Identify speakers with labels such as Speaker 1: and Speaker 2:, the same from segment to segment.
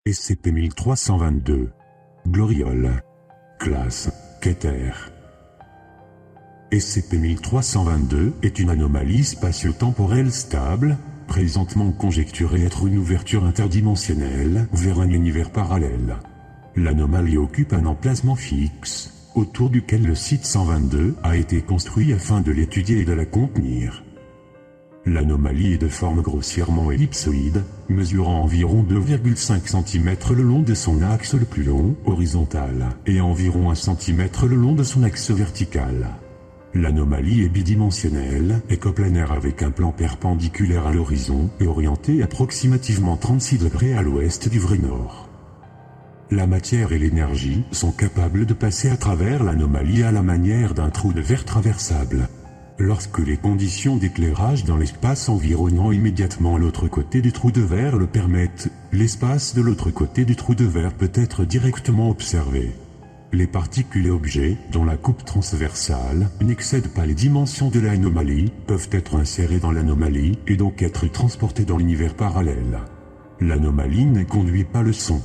Speaker 1: SCP-1322. Gloriole. Classe Keter. SCP-1322 est une anomalie spatio-temporelle stable, présentement conjecturée être une ouverture interdimensionnelle vers un univers parallèle. L'anomalie occupe un emplacement fixe, autour duquel le site 122 a été construit afin de l'étudier et de la contenir. L'anomalie est de forme grossièrement ellipsoïde, mesurant environ 2,5 cm le long de son axe le plus long, horizontal, et environ 1 cm le long de son axe vertical. L'anomalie est bidimensionnelle et coplanaire avec un plan perpendiculaire à l'horizon et orienté approximativement 36 degrés à l'ouest du vrai nord. La matière et l'énergie sont capables de passer à travers l'anomalie à la manière d'un trou de verre traversable. Lorsque les conditions d'éclairage dans l'espace environnant immédiatement l'autre côté du trou de verre le permettent, l'espace de l'autre côté du trou de verre peut être directement observé. Les particules et objets, dont la coupe transversale n'excède pas les dimensions de l'anomalie, peuvent être insérés dans l'anomalie et donc être transportés dans l'univers parallèle. L'anomalie ne conduit pas le son.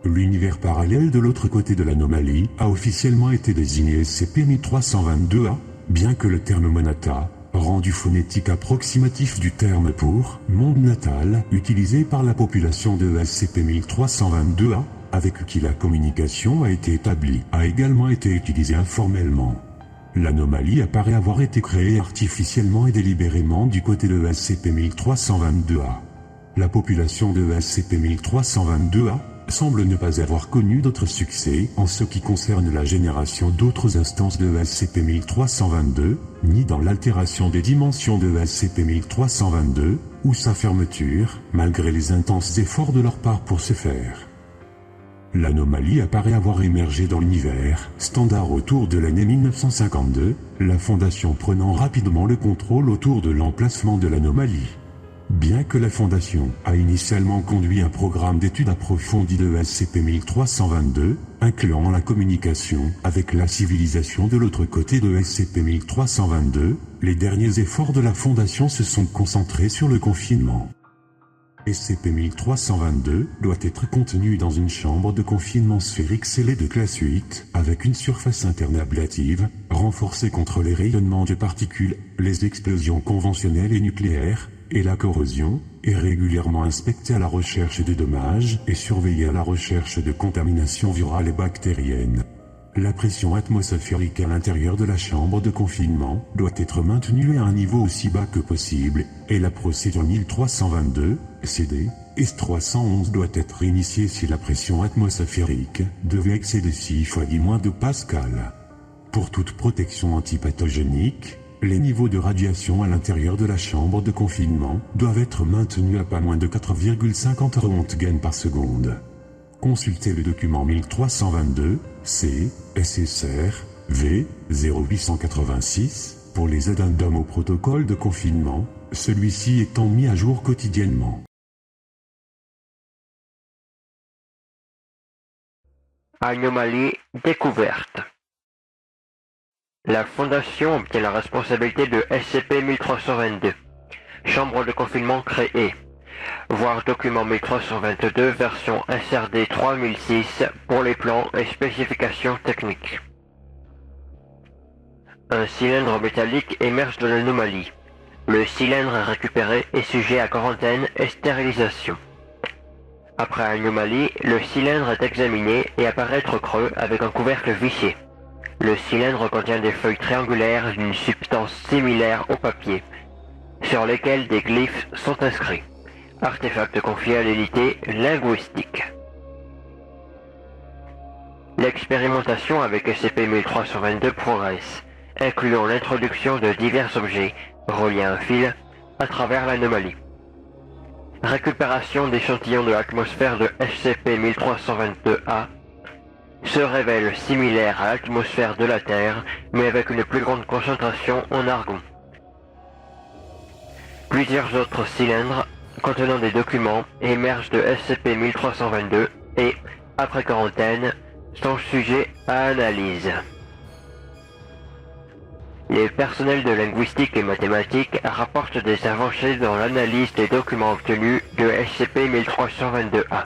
Speaker 1: L'univers parallèle de l'autre côté de l'anomalie a officiellement été désigné SCP-1322-A, bien que le terme Monata, rendu phonétique approximatif du terme pour « monde natal » utilisé par la population de SCP-1322-A, avec qui la communication a été établie, a également été utilisé informellement. L'anomalie apparaît avoir été créée artificiellement et délibérément du côté de SCP-1322-A. La population de SCP-1322-A semble ne pas avoir connu d'autres succès en ce qui concerne la génération d'autres instances de SCP-1322, ni dans l'altération des dimensions de SCP-1322, ou sa fermeture, malgré les intenses efforts de leur part pour ce faire. L'anomalie apparaît avoir émergé dans l'univers standard autour de l'année 1952, la Fondation prenant rapidement le contrôle autour de l'emplacement de l'anomalie. Bien que la Fondation a initialement conduit un programme d'études approfondies de SCP-1322, incluant la communication avec la civilisation de l'autre côté de SCP-1322, les derniers efforts de la Fondation se sont concentrés sur le confinement. SCP-1322 doit être contenu dans une chambre de confinement sphérique scellée de classe 8, avec une surface interne ablative, renforcée contre les rayonnements de particules, les explosions conventionnelles et nucléaires, et la corrosion, est régulièrement inspectée à la recherche de dommages et surveillée à la recherche de contamination virale et bactérienne. La pression atmosphérique à l'intérieur de la chambre de confinement doit être maintenue à un niveau aussi bas que possible, et la procédure 1322, CD, S311 doit être initiée si la pression atmosphérique devait excéder 6 fois 10 de Pascal. Pour toute protection antipathogénique, les niveaux de radiation à l'intérieur de la chambre de confinement doivent être maintenus à pas moins de 4,50 Röntgen par seconde. Consultez le document 1322, C, SSR, V, 0886, pour les addendums au protocole de confinement, celui-ci étant mis à jour quotidiennement.
Speaker 2: Anomalie découverte. La Fondation obtient la responsabilité de SCP-1322. Chambre de confinement créée. Voir document 1322 version SRD 3006 pour les plans et spécifications techniques. Un cylindre métallique émerge de l'anomalie. Le cylindre récupéré est sujet à quarantaine et stérilisation. Après anomalie, le cylindre est examiné et apparaît être creux avec un couvercle vissé. Le cylindre contient des feuilles triangulaires d'une substance similaire au papier, sur lesquelles des glyphes sont inscrits. Artefact confié à l'unité linguistique. L'expérimentation avec SCP-1322 progresse, incluant l'introduction de divers objets reliés à un fil à travers l'anomalie. Récupération d'échantillons de l'atmosphère de SCP-1322-A se révèle similaire à l'atmosphère de la Terre, mais avec une plus grande concentration en argon. Plusieurs autres cylindres contenant des documents émergent de SCP-1322 et, après quarantaine, sont sujets à analyse. Les personnels de linguistique et mathématiques rapportent des avancées dans l'analyse des documents obtenus de SCP-1322-A.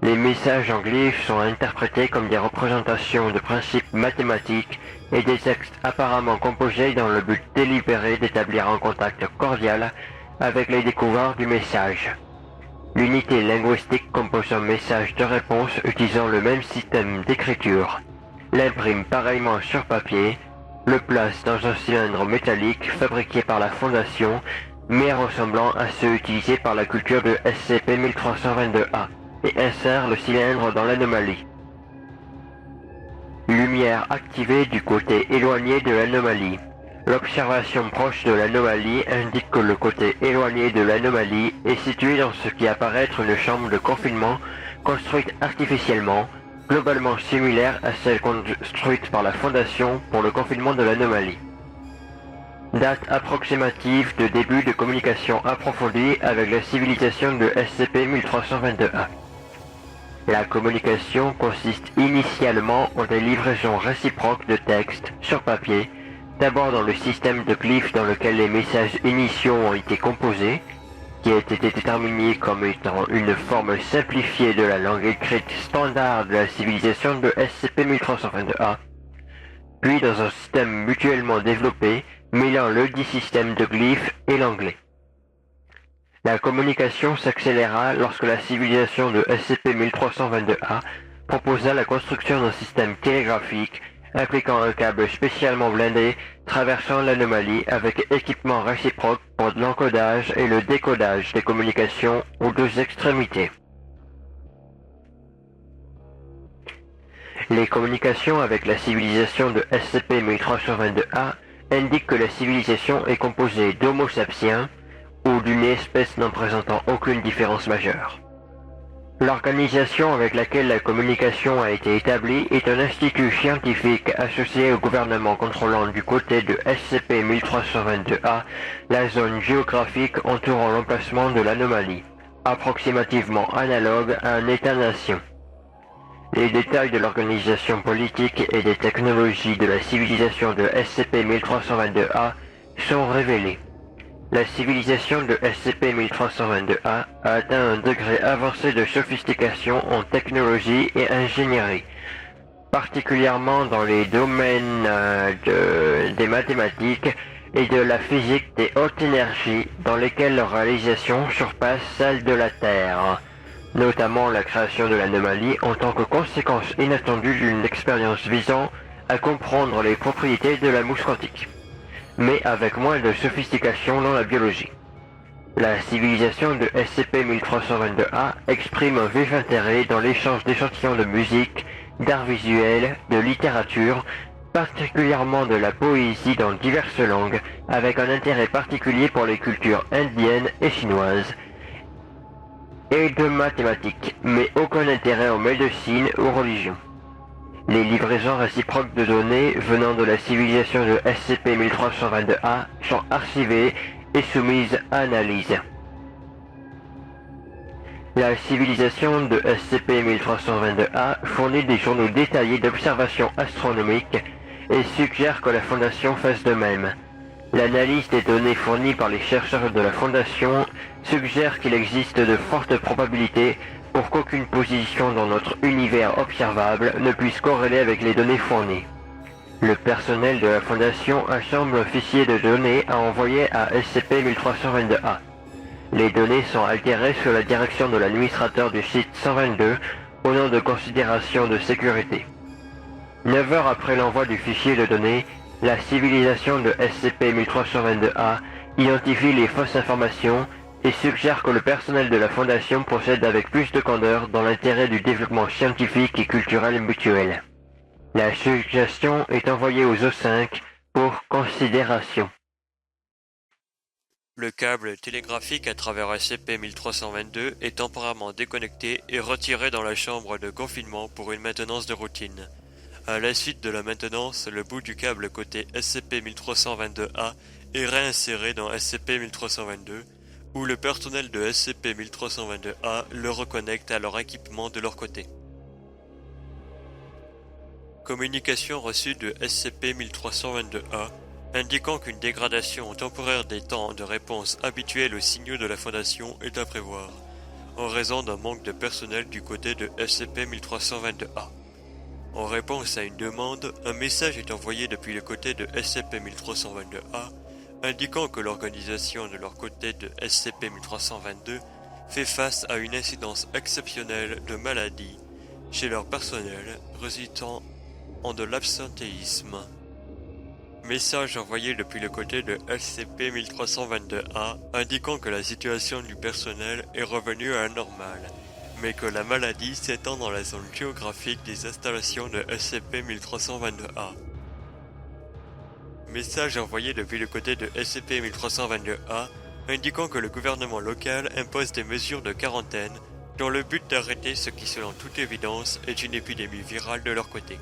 Speaker 2: Les messages en glyphes sont interprétés comme des représentations de principes mathématiques et des textes apparemment composés dans le but délibéré d'établir un contact cordial avec les découvreurs du message. L'unité linguistique compose un message de réponse utilisant le même système d'écriture, l'imprime pareillement sur papier, le place dans un cylindre métallique fabriqué par la Fondation, mais ressemblant à ceux utilisés par la culture de SCP-1322-A, et insère le cylindre dans l'anomalie. Lumière activée du côté éloigné de l'anomalie. L'observation proche de l'anomalie indique que le côté éloigné de l'anomalie est situé dans ce qui apparaît être une chambre de confinement construite artificiellement, globalement similaire à celle construite par la Fondation pour le confinement de l'anomalie. Date approximative de début de communication approfondie avec la civilisation de SCP-1322-A. La communication consiste initialement en des livraisons réciproques de textes sur papier, d'abord dans le système de glyphes dans lequel les messages initiaux ont été composés, qui a été déterminé comme étant une forme simplifiée de la langue écrite standard de la civilisation de SCP-1322-A, puis dans un système mutuellement développé mêlant le dit système de glyphes et l'anglais. La communication s'accéléra lorsque la civilisation de SCP-1322-A proposa la construction d'un système télégraphique impliquant un câble spécialement blindé traversant l'anomalie avec équipement réciproque pour l'encodage et le décodage des communications aux deux extrémités. Les communications avec la civilisation de SCP-1322-A indiquent que la civilisation est composée d'Homo sapiens, ou d'une espèce n'en présentant aucune différence majeure. L'organisation avec laquelle la communication a été établie est un institut scientifique associé au gouvernement contrôlant du côté de SCP-1322-A la zone géographique entourant l'emplacement de l'anomalie, approximativement analogue à un État-nation. Les détails de l'organisation politique et des technologies de la civilisation de SCP-1322-A sont révélés. La civilisation de SCP-1322-A a atteint un degré avancé de sophistication en technologie et ingénierie, particulièrement dans les domaines des mathématiques et de la physique des hautes énergies, dans lesquelles leur réalisation surpasse celle de la Terre, notamment la création de l'anomalie en tant que conséquence inattendue d'une expérience visant à comprendre les propriétés de la mouche quantique, mais avec moins de sophistication dans la biologie. La civilisation de SCP-1322-A exprime un vif intérêt dans l'échange d'échantillons de musique, d'art visuel, de littérature, particulièrement de la poésie dans diverses langues, avec un intérêt particulier pour les cultures indiennes et chinoises, et de mathématiques, mais aucun intérêt en médecine ou religion. Les livraisons réciproques de données venant de la civilisation de SCP-1322-A sont archivées et soumises à analyse. La civilisation de SCP-1322-A fournit des journaux détaillés d'observations astronomiques et suggère que la Fondation fasse de même. L'analyse des données fournies par les chercheurs de la Fondation suggère qu'il existe de fortes probabilités pour qu'aucune position dans notre univers observable ne puisse corréler avec les données fournies. Le personnel de la Fondation assemble un fichier de données à envoyer à SCP-1322-A. Les données sont altérées sous la direction de l'administrateur du site 122 au nom de considérations de sécurité. 9 heures après l'envoi du fichier de données, la civilisation de SCP-1322-A identifie les fausses informations et suggère que le personnel de la Fondation procède avec plus de candeur dans l'intérêt du développement scientifique et culturel mutuel. La suggestion est envoyée aux O5 pour considération.
Speaker 3: Le câble télégraphique à travers SCP-1322 est temporairement déconnecté et retiré dans la chambre de confinement pour une maintenance de routine. À la suite de la maintenance, le bout du câble côté SCP-1322-A est réinséré dans SCP-1322, où le personnel de SCP-1322-A le reconnecte à leur équipement de leur côté. Communication reçue de SCP-1322-A indiquant qu'une dégradation temporaire des temps de réponse habituels aux signaux de la Fondation est à prévoir. en raison d'un manque de personnel du côté de SCP-1322-A. En réponse à une demande, un message est envoyé depuis le côté de SCP-1322-A, indiquant que l'organisation de leur côté de SCP-1322 fait face à une incidence exceptionnelle de maladie chez leur personnel résultant en de l'absentéisme. Message envoyé depuis le côté de SCP-1322-A indiquant que la situation du personnel est revenue à la normale, mais que la maladie s'étend dans la zone géographique des installations de SCP-1322-A. Message envoyé depuis le côté de SCP-1322-A indiquant que le gouvernement local impose des mesures de quarantaine dans le but d'arrêter ce qui selon toute évidence est une épidémie virale de leur côté.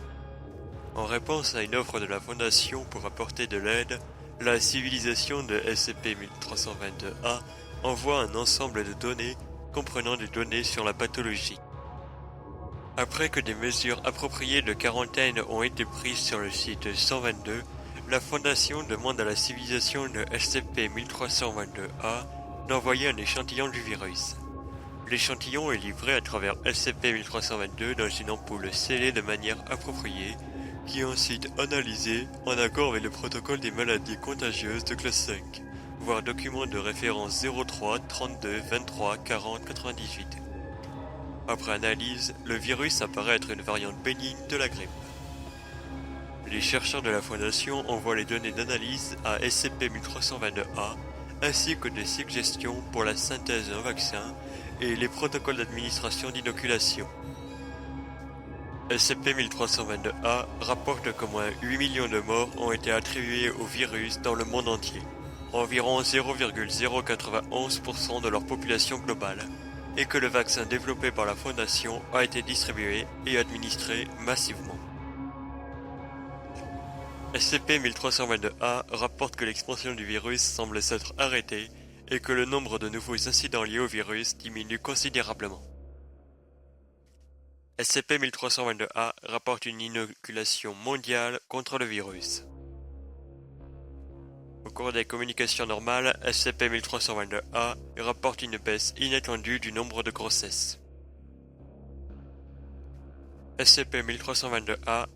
Speaker 3: En réponse à une offre de la Fondation pour apporter de l'aide, la civilisation de SCP-1322-A envoie un ensemble de données comprenant des données sur la pathologie. Après que des mesures appropriées de quarantaine ont été prises sur le site 122, la Fondation demande à la civilisation de SCP-1322-A d'envoyer un échantillon du virus. L'échantillon est livré à travers SCP-1322 dans une ampoule scellée de manière appropriée, qui est ensuite analysée en accord avec le protocole des maladies contagieuses de classe 5, voire document de référence 03 32 23 40 98. Après analyse, le virus apparaît être une variante bénigne de la grippe. Les chercheurs de la Fondation envoient les données d'analyse à SCP-1322-A ainsi que des suggestions pour la synthèse d'un vaccin et les protocoles d'administration d'inoculation. SCP-1322-A rapporte qu'au moins 8 millions de morts ont été attribués au virus dans le monde entier, environ 0,091% de leur population globale, et que le vaccin développé par la Fondation a été distribué et administré massivement. SCP-1322-A rapporte que l'expansion du virus semble s'être arrêtée et que le nombre de nouveaux incidents liés au virus diminue considérablement. SCP-1322-A rapporte une inoculation mondiale contre le virus. Au cours des communications normales, SCP-1322-A rapporte une baisse inattendue du nombre de grossesses. SCP-1322-A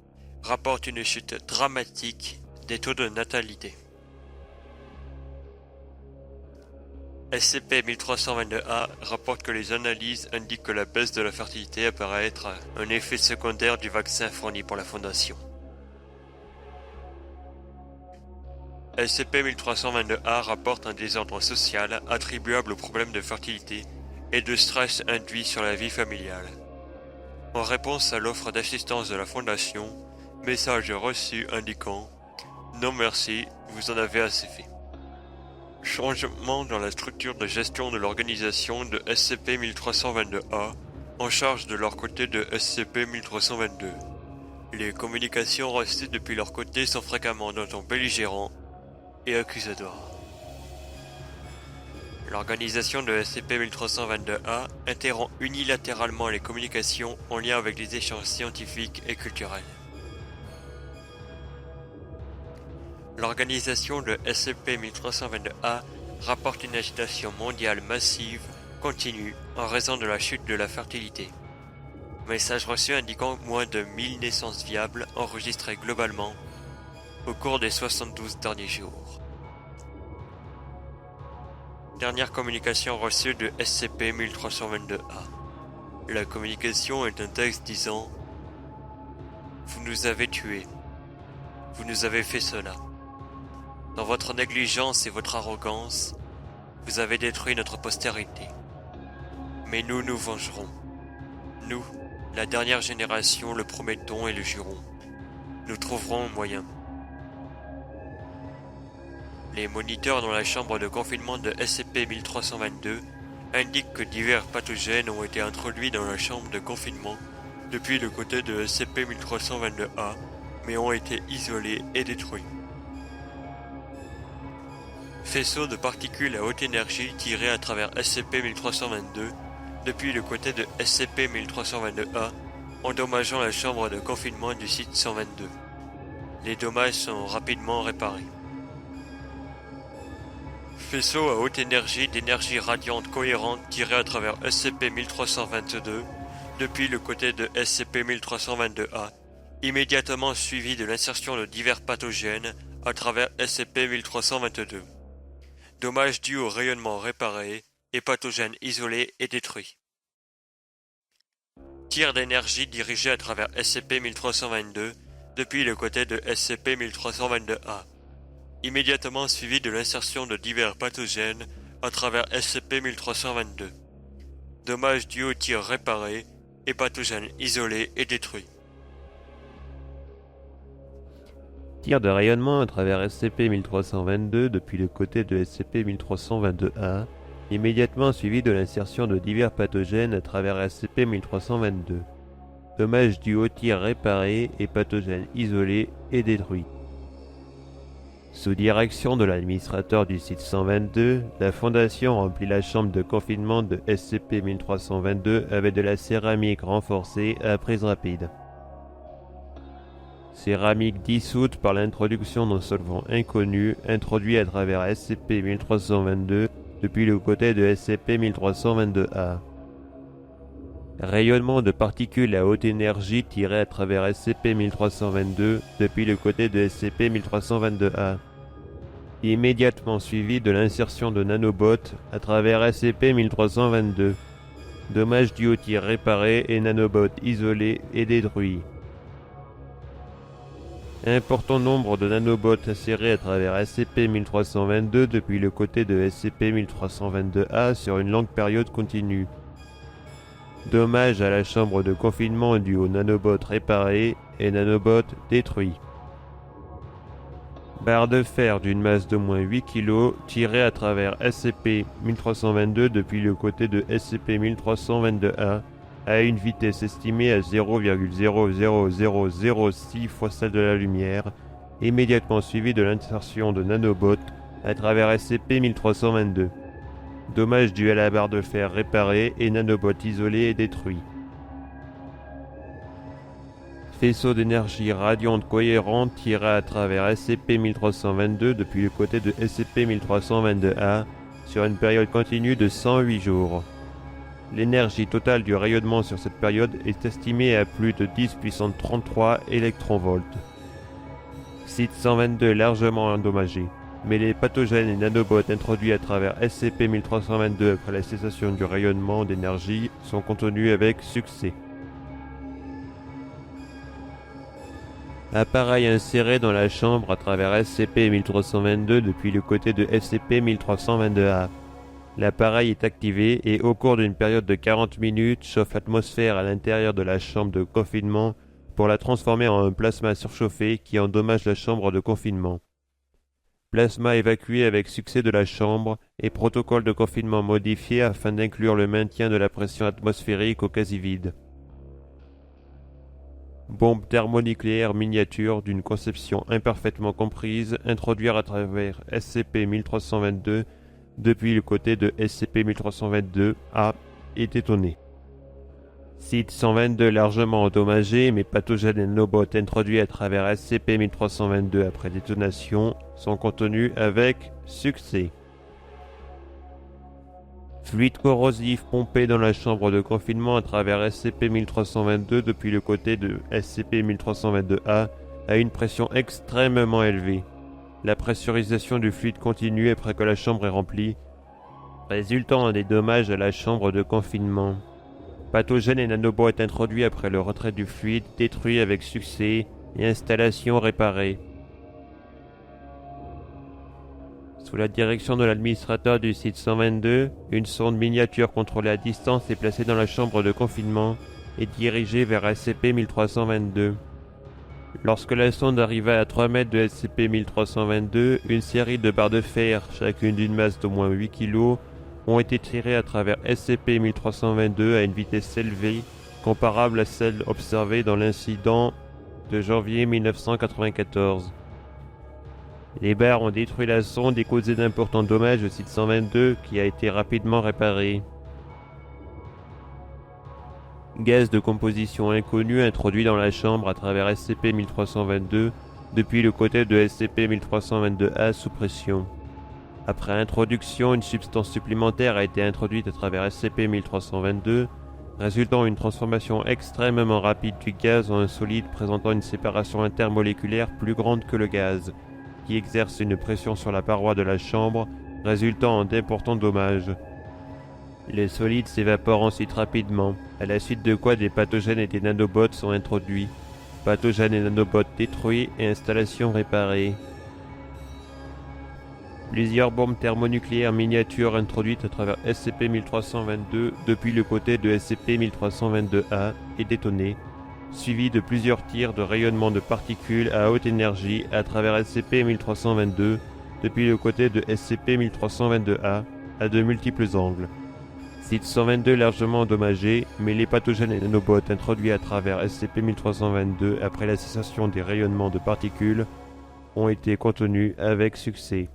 Speaker 3: rapporte une chute dramatique des taux de natalité. SCP-1322-A rapporte que les analyses indiquent que la baisse de la fertilité apparaît être un effet secondaire du vaccin fourni par la Fondation. SCP-1322-A rapporte un désordre social attribuable aux problèmes de fertilité et de stress induits sur la vie familiale. En réponse à l'offre d'assistance de la Fondation, message reçu indiquant « Non merci, vous en avez assez fait ». Changement dans la structure de gestion de l'organisation de SCP-1322-A en charge de leur côté de SCP-1322. Les communications reçues depuis leur côté sont fréquemment d'un ton belligérant et accusatoire. L'organisation de SCP-1322-A interrompt unilatéralement les communications en lien avec des échanges scientifiques et culturels. L'organisation de SCP-1322-A rapporte une agitation mondiale massive continue en raison de la chute de la fertilité. Message reçu indiquant moins de 1000 naissances viables enregistrées globalement au cours des 72 derniers jours. Dernière communication reçue de SCP-1322-A. La communication est un texte disant « Vous nous avez tués. Vous nous avez fait cela. Dans votre négligence et votre arrogance, vous avez détruit notre postérité. Mais nous nous vengerons. Nous, la dernière génération, le promettons et le jurons. Nous trouverons un moyen. » Les moniteurs dans la chambre de confinement de SCP-1322 indiquent que divers pathogènes ont été introduits dans la chambre de confinement depuis le côté de SCP-1322-A, mais ont été isolés et détruits. Faisceaux de particules à haute énergie tirés à travers SCP-1322 depuis le côté de SCP-1322-A, endommageant la chambre de confinement du site 122. Les dommages sont rapidement réparés. Faisceau à haute énergie d'énergie radiante cohérente tiré à travers SCP-1322 depuis le côté de SCP-1322-A, immédiatement suivi de l'insertion de divers pathogènes à travers SCP-1322. Dommages dus au rayonnement réparé et pathogènes isolés et détruits. Tir d'énergie dirigé à travers SCP-1322 depuis le côté de SCP-1322-A, immédiatement suivi de l'insertion de divers pathogènes à travers SCP-1322. Dommages dus au tir réparé et pathogènes isolés et détruits.
Speaker 4: Tir de rayonnement à travers SCP-1322 depuis le côté de SCP-1322-A, immédiatement suivi de l'insertion de divers pathogènes à travers SCP-1322. Dommages dus au tir réparé et pathogènes isolés et détruits. Sous direction de l'administrateur du site 122, la Fondation remplit la chambre de confinement de SCP-1322 avec de la céramique renforcée à prise rapide. Céramique dissoute par l'introduction d'un solvant inconnu introduit à travers SCP-1322 depuis le côté de SCP-1322-A. Rayonnement de particules à haute énergie tiré à travers SCP-1322 depuis le côté de SCP-1322-A. Immédiatement suivi de l'insertion de nanobots à travers SCP-1322. Dommages dus au tir réparé et nanobots isolés et détruits. Important nombre de nanobots insérés à travers SCP-1322 depuis le côté de SCP-1322-A sur une longue période continue. Dommages à la chambre de confinement dus aux nanobots réparés et nanobots détruits. Barre de fer d'une masse d'au moins 8 kg tirée à travers SCP-1322 depuis le côté de SCP-1322-A à une vitesse estimée à 0,00006 fois celle de la lumière, immédiatement suivie de l'insertion de nanobots à travers SCP-1322. Dommages dus à la barre de fer réparée et nanobots isolés et détruits. Faisceau d'énergie radiante cohérente tiré à travers SCP-1322 depuis le côté de SCP-1322-A sur une période continue de 108 jours. L'énergie totale du rayonnement sur cette période est estimée à plus de 10 puissance 33 électronvolts. Site 122 largement endommagé, mais les pathogènes et nanobots introduits à travers SCP-1322 après la cessation du rayonnement d'énergie sont contenus avec succès. Appareil inséré dans la chambre à travers SCP-1322 depuis le côté de SCP-1322-A. L'appareil est activé et au cours d'une période de 40 minutes chauffe l'atmosphère à l'intérieur de la chambre de confinement pour la transformer en un plasma surchauffé qui endommage la chambre de confinement. Plasma évacué avec succès de la chambre et protocole de confinement modifié afin d'inclure le maintien de la pression atmosphérique au quasi-vide. Bombe thermonucléaire miniature d'une conception imparfaitement comprise introduire à travers SCP-1322 depuis le côté de SCP-1322-A et détonné. Site 122 largement endommagé, mais pathogènes et nanobots introduits à travers SCP-1322 après détonation sont contenus avec succès. Fluide corrosif pompé dans la chambre de confinement à travers SCP-1322 depuis le côté de SCP-1322-A à une pression extrêmement élevée. La pressurisation du fluide continue après que la chambre est remplie, résultant en des dommages à la chambre de confinement. Pathogènes et nanobots introduits après le retrait du fluide, détruits avec succès et installation réparée. Sous la direction de l'administrateur du site 122, une sonde miniature contrôlée à distance est placée dans la chambre de confinement et dirigée vers SCP-1322. Lorsque la sonde arriva à 3 mètres de SCP-1322, une série de barres de fer, chacune d'une masse d'au moins 8 kg, ont été tirées à travers SCP-1322 à une vitesse élevée, comparable à celle observée dans l'incident de janvier 1994. Les barres ont détruit la sonde et causé d'importants dommages au site 122 qui a été rapidement réparé. Gaz de composition inconnu introduit dans la chambre à travers SCP-1322 depuis le côté de SCP-1322-A sous pression. Après introduction, une substance supplémentaire a été introduite à travers SCP-1322, résultant une transformation extrêmement rapide du gaz en un solide présentant une séparation intermoléculaire plus grande que le gaz, qui exerce une pression sur la paroi de la chambre, résultant en d'importants dommages. Les solides s'évaporent ensuite rapidement, à la suite de quoi des pathogènes et des nanobots sont introduits. Pathogènes et nanobots détruits et installations réparées. Plusieurs bombes thermonucléaires miniatures introduites à travers SCP-1322 depuis le côté de SCP-1322-A et détonées, suivies de plusieurs tirs de rayonnement de particules à haute énergie à travers SCP-1322 depuis le côté de SCP-1322-A à de multiples angles. Site 122 largement endommagé, mais les pathogènes et nanobots introduits à travers SCP-1322 après la cessation des rayonnements de particules ont été contenus avec succès.